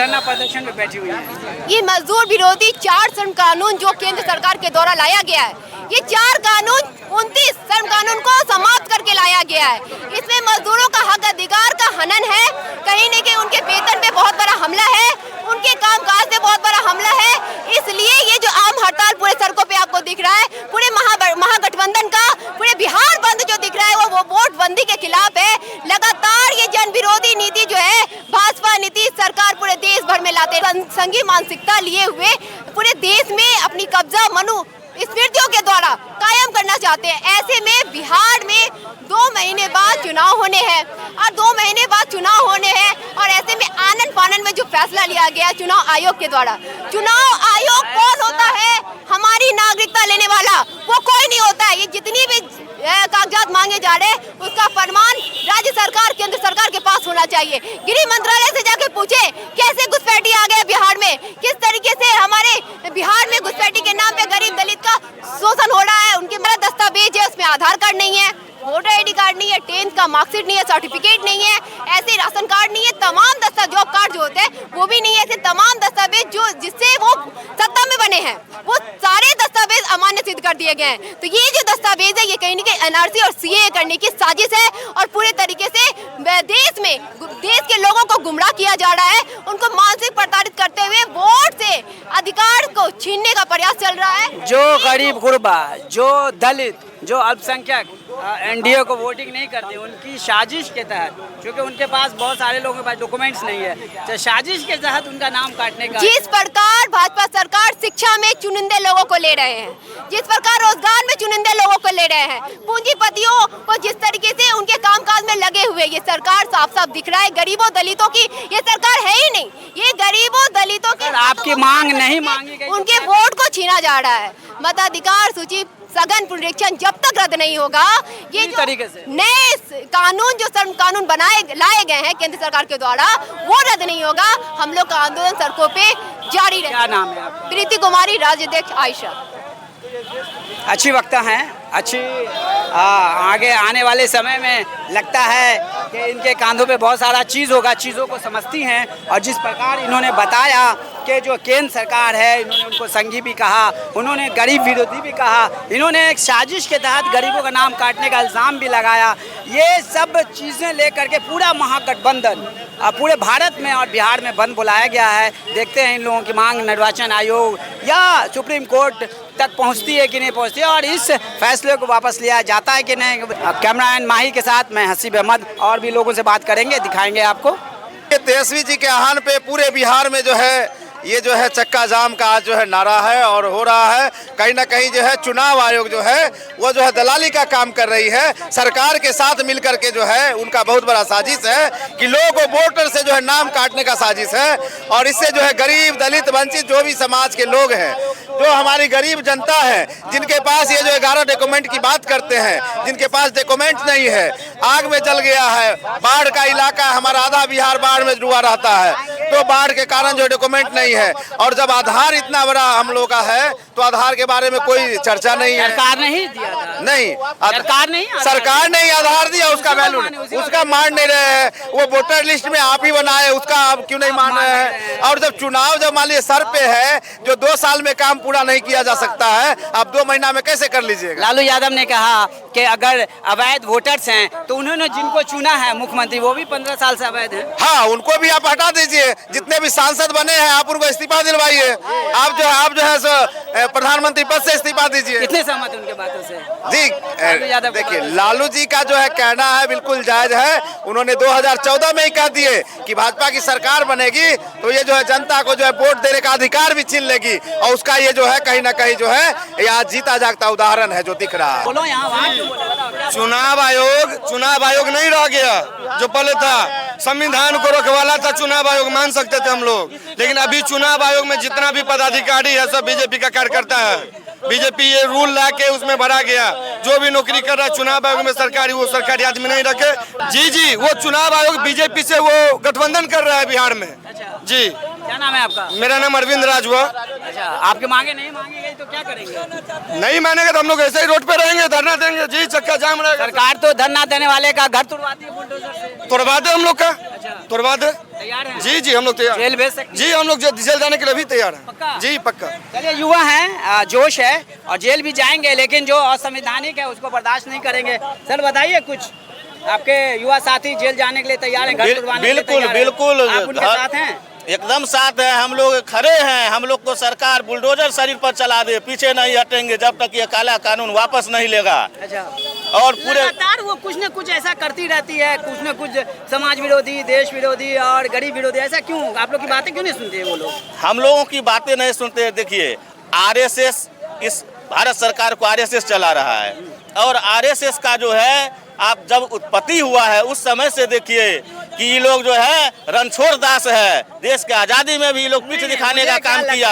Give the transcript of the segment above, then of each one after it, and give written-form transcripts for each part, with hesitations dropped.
धरना प्रदर्शन में बैठी हुई है। ये मजदूर विरोधी 4 श्रम कानून जो केंद्र सरकार के द्वारा लाया गया है, ये 4 कानून 29 श्रम कानून को समाप्त करके लाया गया है। इसमें मजदूरों का हक अधिकार का हनन है, कहीं न कहीं उनके वेतन पे बहुत बड़ा हमला है, उनके कामकाज पे बहुत बड़ा हमला है। इसलिए ये जो आम हड़ताल पूरे सड़कों पे आपको दिख रहा है, पूरे महागठबंधन का पूरे बिहार बंद जो दिख रहा है वो वोट बंदी के खिलाफ है। लगातार ये जन विरोधी नीति जो है भाजपा नीतीश सरकार पूरे देश भर में लाते संघीय मानसिकता लिए हुए पूरे देश में अपनी कब्जा स्मृतियों के द्वारा कायम करना चाहते हैं। ऐसे में बिहार में 2 महीने बाद चुनाव होने हैं और 2 महीने बाद चुनाव होने हैं और ऐसे में आनन फानन में जो फैसला लिया गया चुनाव आयोग के द्वारा, चुनाव आयोग कौन होता है? हमारी नागरिकता लेने वाला वो कोई नहीं होता है। ये जितनी भी कागजात मांगे जा रहे हैं उसका फरमान राज्य सरकार केंद्र सरकार के पास होना चाहिए। गृह मंत्रालय से जाके पूछे कैसे घुसपैठी आ गया बिहार में, किस तरीके से हमारे बिहार में घुसपैठी के नाम पे गरीब दलित का शोषण हो रहा है। उनके मेरा दस्तावेज है, उसमें आधार कार्ड नहीं है, वोटर आईडी कार्ड नहीं है, 10th का मार्कशीट नहीं है, सर्टिफिकेट नहीं है, ऐसे राशन कार्ड नहीं है, तमाम दस्तावेज जॉब कार्ड जो होते हैं वो भी नहीं है। ऐसे तमाम दस्तावेज जो जिससे वो सत्ता में बने हैं वो सारे दस्तावेज अमान्य सिद्ध कर दिए गए हैं। तो ये जो दस्तावेज है ये कहीं न कहीं एनआरसी और सीएए करने की साजिश है और पूरे तरीके से देश के लोगों को गुमराह किया जा रहा है, उनको मानसिक प्रताड़ित करते हुए वोट से अधिकार को छीनने का प्रयास चल रहा है। जो गरीब गुरबा, जो दलित, जो अल्पसंख्यक एनडीए को वोटिंग नहीं करते, उनकी साजिश के तहत, क्योंकि उनके पास बहुत सारे लोगों के पास डॉक्यूमेंट्स नहीं है, तो साजिश के तहत उनका नाम काटने का। जिस प्रकार भाजपा सरकार शिक्षा में चुनिंदे लोगों को ले रहे हैं, जिस प्रकार रोजगार में चुनिंदे लोगों को ले रहे हैं, पूंजीपतियों को जिस तरीके से उनके कामकाज में लगे हुए, ये सरकार साफ साफ दिख रहा है गरीबों दलितों की ये सरकार है ही नहीं। ये गरीबों दलितों की आपकी मांग नहीं मांगी गई, उनके वोट को छीना जा रहा है। मताधिकार सूची सघन पुनरीक्षण जब तक रद्द नहीं होगा, ये तरीके से नए कानून जो श्रम कानून लाए गए हैं केंद्र सरकार के द्वारा वो रद्द नहीं होगा, हम लोग का आंदोलन सड़कों पे जारी रहेगा। क्या नाम है आपका? प्रीति कुमारी, राज्य अध्यक्ष आयशा। अच्छी वक्ता हैं, अच्छी आगे आने वाले समय में लगता है कि इनके कांधों पे बहुत सारा चीज़ होगा, चीज़ों को समझती हैं। और जिस प्रकार इन्होंने बताया कि जो केंद्र सरकार है, इन्होंने उनको संघी भी कहा, उन्होंने गरीब विरोधी भी कहा, इन्होंने एक साजिश के तहत गरीबों का नाम काटने का इल्ज़ाम भी लगाया। ये सब चीज़ें लेकर के पूरा महागठबंधन पूरे भारत में और बिहार में बंद बुलाया गया है। देखते हैं इन लोगों की मांग निर्वाचन आयोग या सुप्रीम कोर्ट तक पहुंचती है कि नहीं पहुंचती है और इस फैसले को वापस लिया जाता है कि नहीं। कैमरामैन माही के साथ मैं हसीब अहमद, और भी लोगों से बात करेंगे, दिखाएंगे आपको। तेजस्वी जी के आह्वान पे पूरे बिहार में जो है ये जो है चक्का जाम का आज जो है नारा है और हो रहा है। कहीं ना कहीं जो है चुनाव आयोग जो है वो जो है दलाली का काम कर रही है, सरकार के साथ मिलकर के जो है उनका बहुत बड़ा साजिश है कि लोगों को वोटर से जो है नाम काटने का साजिश है। और इससे जो है गरीब दलित वंचित जो भी समाज के लोग हैं, जो हमारी गरीब जनता है, जिनके पास ये जो 11 डॉक्यूमेंट की बात करते हैं, जिनके पास डॉक्यूमेंट नहीं है, आग में जल गया है, बाढ़ का इलाका हमारा आधा बिहार बाढ़ में डूबा रहता है, तो बाढ़ के कारण जो डॉक्यूमेंट नहीं है। और जब आधार इतना बड़ा हम लोग का है तो आधार के बारे में कोई चर्चा नहीं है। सरकार नहीं दिया था, नहीं सरकार नहीं आधार दिया, उसका वैल्यू उसका मान नहीं रहे हैं। वो वोटर लिस्ट में आप ही बनाए, उसका आप क्यों नहीं मान रहे हैं? और जब चुनाव जब मान लीजिए सर पे है, जो 2 साल में काम पूरा नहीं किया जा सकता है, आप 2 महीना में कैसे कर लीजिएगा? लालू यादव ने कहा कि अगर अवैध वोटर्स हैं तो उन्होंने जिनको चुना है मुख्यमंत्री, वो भी 15 साल से अवैध है। हाँ, उनको भी आप हटा दीजिए। जितने भी सांसद बने हैं आप उनको इस्तीफा दिलवाइए। आप जो है प्रधानमंत्री पद से इस्तीफा दीजिए। कितने सहमत उनके बातों से? जी देखिए, लालू जी का जो है कहना है बिल्कुल जायज है। उन्होंने 2014 में ही कह दिए कि भाजपा की सरकार बनेगी तो ये जो है जनता को जो है वोट देने का अधिकार भी छीन लेगी, और उसका ये जो है कहीं ना कहीं जो है ये आज जीता जागता उदाहरण है जो दिख रहा है। बोलो यहाँ चुनाव आयोग नहीं रह गया जो पहले था। संविधान को रखवाला था चुनाव आयोग, मान सकते थे हम लोग, लेकिन अभी चुनाव आयोग में जितना भी पदाधिकारी है सब बीजेपी का कार्यकर्ता है। बीजेपी ये रूल ला के उसमें भरा गया, जो भी नौकरी कर रहा है चुनाव आयोग में सरकारी, वो सरकारी आदमी नहीं रखे। जी वो चुनाव आयोग बीजेपी से वो गठबंधन कर रहा है बिहार में। जी क्या नाम है आपका? मेरा नाम अरविंद राज हुआ। अच्छा, आपके मांगे नहीं मांगी गई तो क्या करेंगे? नहीं मानेंगे तो हम लोग ऐसे ही रोड पे रहेंगे, धरना देंगे जी, चक्का जाम रहेगा। सरकार तो धरना देने वाले का घर तुड़वाती है बुलडोजर से। तोड़वा दे हम लोग का, तोड़वा दे। तैयार है? जी जी हम लोग तैयार। जेल भेज सकते जी हम लोग जेल जाने के लिए भी तैयार पक्का? हैं। जी पक्का। चलिए, युवा हैं, जोश है और जेल भी जाएंगे, लेकिन जो असंवैधानिक है उसको बर्दाश्त नहीं करेंगे। सर बताइए कुछ, आपके युवा साथी जेल जाने के लिए तैयार हैं, घर तुड़वाने के लिए बिल्कुल तैयार हैं? बिल्कुल आप उनके साथ हैं? एकदम साथ है, हम लोग खड़े हैं। हम लोग को सरकार बुलडोजर शरीर पर चला दे, पीछे नहीं हटेंगे जब तक ये काला कानून वापस नहीं लेगा। अच्छा, और पूरे लगातार वो कुछ न कुछ ऐसा करती रहती है, कुछ न कुछ समाज विरोधी, देश विरोधी और गरीब विरोधी। ऐसा क्यों? आप लोग की बातें क्यों नहीं सुनते वो लोग? हम लोगों की बातें नहीं सुनते। देखिए, आरएसएस, इस भारत सरकार को आरएसएस चला रहा है और आरएसएस का जो है, आप जब उत्पत्ति हुआ है उस समय से देखिए कि ये लोग जो है रणछोड़ दास है। देश के आज़ादी में भी ये लोग पीठ दिखाने का काम किया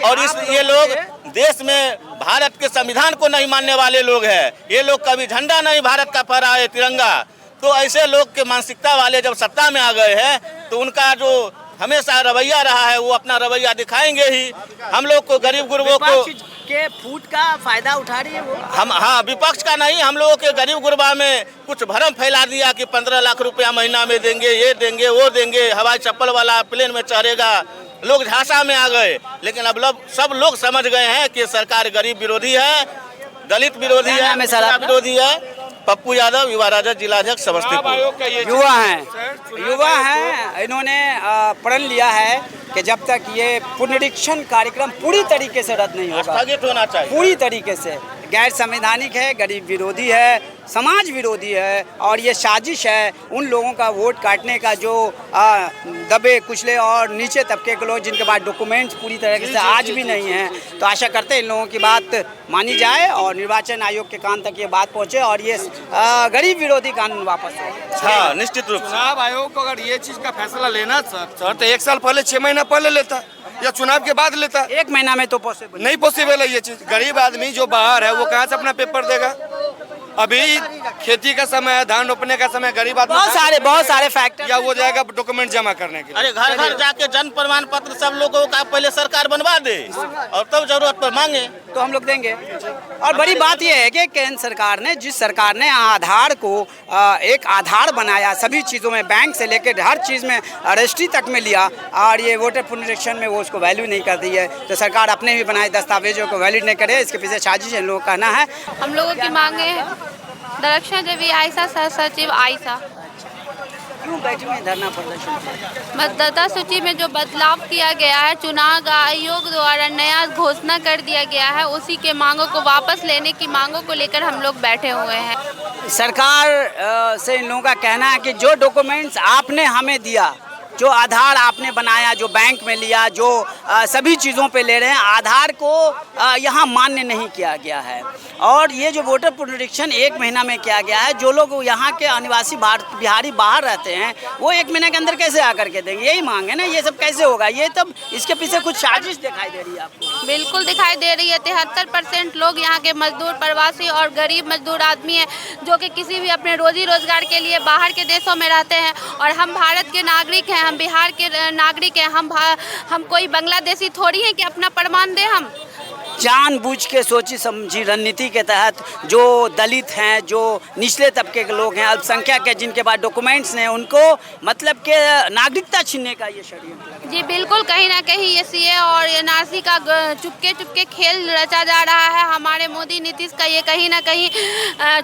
और ये लोग देश में भारत के संविधान को नहीं मानने वाले लोग हैं। ये लोग कभी झंडा नहीं भारत का फहराए, तिरंगा। तो ऐसे लोग के मानसिकता वाले जब सत्ता में आ गए हैं तो उनका जो हमेशा रवैया रहा है वो अपना रवैया दिखाएंगे ही। हम लोग को, गरीब गुरबों को के फूट का फायदा उठा रही है वो। हम, हाँ, विपक्ष का नहीं, हम लोगों के गरीब गुरबा में कुछ भरम फैला दिया कि 15 लाख रुपया महीना में देंगे, ये देंगे, वो देंगे, हवाई चप्पल वाला प्लेन में चढ़ेगा। लोग झांसा में आ गए, लेकिन अब लोग, सब लोग समझ गए हैं कि सरकार गरीब विरोधी है, दलित विरोधी है, पिछड़ा विरोधी है। पप्पू यादव, युवा राजद जिलाध्यक्ष समस्तीपुर। युवा हैं, इन्होंने प्रण लिया है कि जब तक ये पुनरीक्षण कार्यक्रम पूरी तरीके से रद्द नहीं होगा, स्थगित होना चाहिए, पूरी तरीके से, गैर संवैधानिक है, गरीब विरोधी है, समाज विरोधी है और ये साजिश है उन लोगों का वोट काटने का जो दबे कुचले और नीचे तबके के लोग जिनके पास डॉक्यूमेंट्स पूरी तरीके से आज भी नहीं है। तो आशा करते हैं इन लोगों की बात मानी जाए और निर्वाचन आयोग के कान तक ये बात पहुंचे और ये गरीब विरोधी कानून वापस हो। हाँ, निश्चित रूप से चुनाव आयोग को अगर ये चीज का फैसला लेना सर तो 1 साल पहले, 6 महीना पहले लेता या चुनाव के बाद लेता। 1 महीना में तो पॉसिबल नहीं पॉसिबल है ये चीज। गरीब आदमी जो बाहर है वो कहाँ से अपना पेपर देगा? अभी खेती का समय है, धान रोपने का समय, गरीब आदमी बहुत सारे फैक्टर या वो जाएगा डॉक्यूमेंट जमा करने के लिए। अरे घर घर जाके जन्म प्रमाण पत्र सब लोगों का पहले सरकार बनवा दे और तब जरूरत पर मांगे तो हम लोग देंगे। और बड़ी बात यह है कि केंद्र सरकार ने, जिस सरकार ने आधार को एक आधार बनाया, सभी चीज़ों में, बैंक से लेकर हर चीज़ में रजिस्ट्री तक में लिया और ये वोटर पुनरीक्षण में वो उसको वैल्यू नहीं कर दी है। तो सरकार अपने भी बनाए दस्तावेजों को वैलिड नहीं करे, इसके पीछे साजिश है, लोगों का कहना है। हम लोगों की मांगे दरक्षा देवी आयशा सह सचिव आयशा। क्यों बैठी हुई धरना प्रदर्शन? मतदाता सूची में जो बदलाव किया गया है, चुनाव आयोग द्वारा नया घोषणा कर दिया गया है, उसी के मांगों को वापस लेने की मांगों को लेकर हम लोग बैठे हुए हैं। सरकार से इन लोगों का कहना है कि जो डॉक्यूमेंट्स आपने हमें दिया, जो आधार आपने बनाया, जो बैंक में लिया, जो सभी चीज़ों पे ले रहे हैं, आधार को यहाँ मान्य नहीं किया गया है। और ये जो वोटर पुनरीक्षण 1 महीना में किया गया है, जो लोग यहाँ के अनिवासी बिहारी बाहर रहते हैं वो 1 महीने के अंदर कैसे आकर के देंगे? यही मांग है ना, ये सब कैसे होगा? ये तब इसके पीछे कुछ साजिश दिखाई दे रही है आपको? बिल्कुल दिखाई दे रही है। 73% लोग यहाँ के मजदूर, प्रवासी और गरीब मजदूर आदमी हैं जो कि किसी भी अपने रोजी रोजगार के लिए बाहर के देशों में रहते हैं और हम भारत के नागरिक हैं, हम बिहार के नागरिक हैं। हम कोई बांग्लादेशी थोड़ी हैं कि अपना प्रमाण दें। हम जानबूझ के सोची समझी रणनीति के तहत जो दलित हैं, जो निचले तबके के लोग हैं, अल्पसंख्यक है, जिनके पास डॉक्यूमेंट्स हैं, उनको मतलब के नागरिकता छीनने का ये षड्यंत्र। जी बिल्कुल, कहीं ना कहीं ये सीए और एनआरसी का चुपके चुपके खेल रचा जा रहा है। हमारे मोदी नीतीश का ये कहीं ना कहीं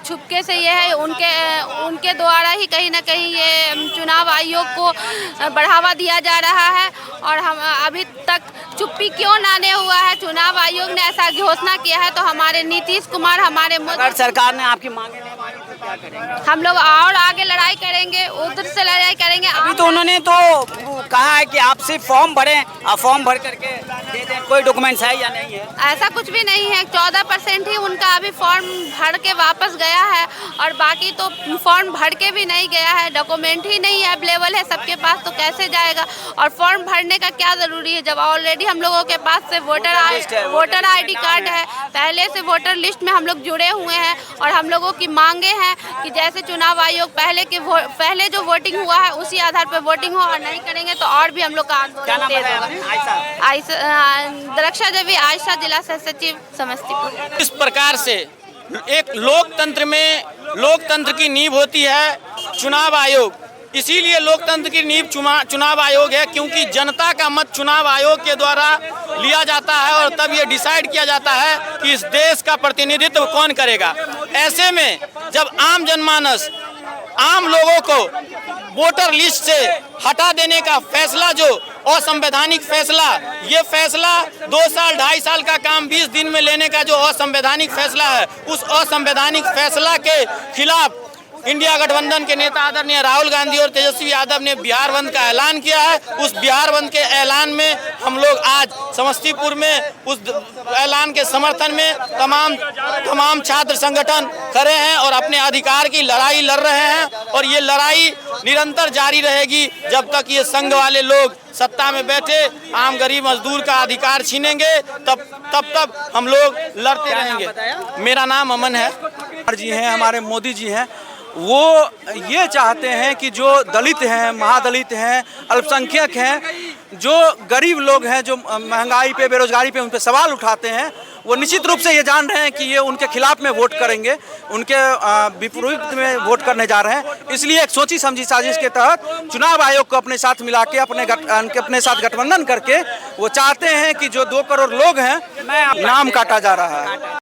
छुपके से ये है, उनके द्वारा ही कहीं ना कहीं ये चुनाव आयोग को बढ़ावा दिया जा रहा है। और हम अभी तक चुप्पी क्यों नाने हुआ है? चुनाव आयोग ने ऐसा घोषणा किया है तो हमारे नीतीश कुमार, हमारे अगर सरकार ने आपकी मांगे नहीं मानी तो क्या करेंगे? हम लोग और आगे लड़ाई करेंगे, उधर से लड़ाई करेंगे। अभी तो उन्होंने तो कहा है कि आप सिर्फ फॉर्म भरें और फॉर्म भर करके दे दें, कोई डॉक्यूमेंट्स है या नहीं है? ऐसा कुछ भी नहीं है। 14% ही उनका अभी फॉर्म भर के वापस गया है और बाकी तो फॉर्म भर के भी नहीं गया है, डॉक्यूमेंट ही नहीं अवेलेबल है सबके पास, तो कैसे जाएगा? और फॉर्म भरने का क्या ज़रूरी है जब ऑलरेडी हम लोगों के पास से वोटर आईडी कार्ड है, पहले से वोटर लिस्ट में हम लोग जुड़े हुए हैं। और हम लोगों की मांगे हैं कि जैसे चुनाव आयोग पहले जो वोटिंग हुआ है उसी आधार पर वोटिंग हो और नहीं करेंगे करेंगे तो और भी हम लोग का क्या आंदोलन नाम तेज बताया होगा। आपने? आयशा। दरक्षा देवी आयशा, जिला सह सचिव समस्तीपुर। इस प्रकार से एक लोकतंत्र में लोकतंत्र की नींव होती है चुनाव आयोग। इसीलिए लोकतंत्र की नींव चुनाव आयोग है, क्योंकि जनता का मत चुनाव आयोग के द्वारा लिया जाता है और तब ये डिसाइड किया जाता है कि इस देश का प्रतिनिधित्व कौन करेगा। ऐसे में जब आम जनमानस, आम लोगों को वोटर लिस्ट से हटा देने का फैसला, जो असंवैधानिक फैसला, ये फैसला 2 साल 2.5 साल का काम 20 दिन में लेने का जो असंवैधानिक फैसला है, उस असंवैधानिक फैसला के खिलाफ इंडिया गठबंधन के नेता आदरणीय राहुल गांधी और तेजस्वी यादव ने बिहार बंद का ऐलान किया है। उस बिहार बंद के ऐलान में हम लोग आज समस्तीपुर में उस ऐलान के समर्थन में तमाम छात्र संगठन खड़े हैं और अपने अधिकार की लड़ाई लड़ रहे हैं। और ये लड़ाई निरंतर जारी रहेगी जब तक ये संघ वाले लोग सत्ता में बैठे आम गरीब मजदूर का अधिकार छीनेंगे, तब हम लोग लड़ते रहेंगे। मेरा नाम अमन है। जी हैं, हमारे मोदी जी हैं, वो ये चाहते हैं कि जो दलित हैं, महादलित हैं, अल्पसंख्यक हैं, जो गरीब लोग हैं, जो महंगाई पे, बेरोजगारी पे उन पे सवाल उठाते हैं, वो निश्चित रूप से ये जान रहे हैं कि ये उनके खिलाफ में वोट करेंगे, उनके विपरीत में वोट करने जा रहे हैं। इसलिए एक सोची समझी साजिश के तहत चुनाव आयोग को अपने साथ मिला के अपने साथ गठबंधन करके वो चाहते हैं कि जो 2 करोड़ लोग हैं, नाम काटा जा रहा है।